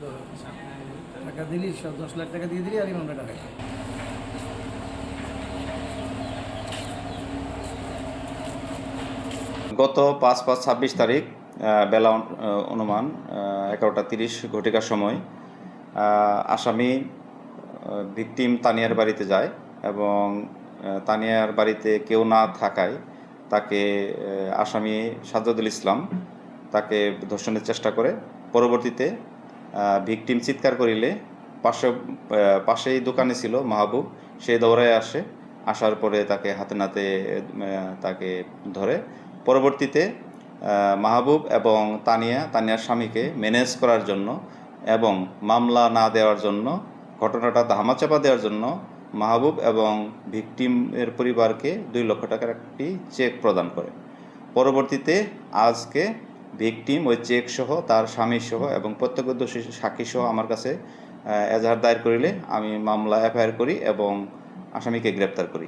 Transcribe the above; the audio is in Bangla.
তো টাকা দিলি 10 লাখ টাকা দিয়ে দিলি আর ইমাম টাকা খাই। গত 5/5/26 তারিখ বেলা অনুমান 11:30 ঘটিকার সময় আসামি ভিকটিম তানিয়ার বাড়িতে যায় এবং তানিয়ার বাড়িতে কেউ না থাকায় তাকে আসামি সাজ্জাদুল ইসলাম তাকে ধর্ষণের চেষ্টা করে। পরবর্তীতে ভিকটিম চিৎকার করিলে পাশেই দোকানে ছিল মাহবুব, সে দৌড়ায় আসার পরে তাকে হাতে নাতে তাকে ধরে। পরবর্তীতে মাহবুব এবং তানিয়ার স্বামীকে ম্যানেজ করার জন্য এবং মামলা না দেওয়ার জন্য, ঘটনাটা ধামাচাপা দেওয়ার জন্য মাহবুব এবং ভিকটিমের পরিবারকে 2 লক্ষ টাকার একটি চেক প্রদান করে। পরবর্তীতে আজকে ভিকটিম ওই চেক সহ তার স্বামী সহ এবং প্রত্যক্ষদর্শী সাক্ষী সহ আমার কাছে এজাহার দায়ের করিলে আমি মামলা এফআইআর করি এবং আসামিকে গ্রেপ্তার করি।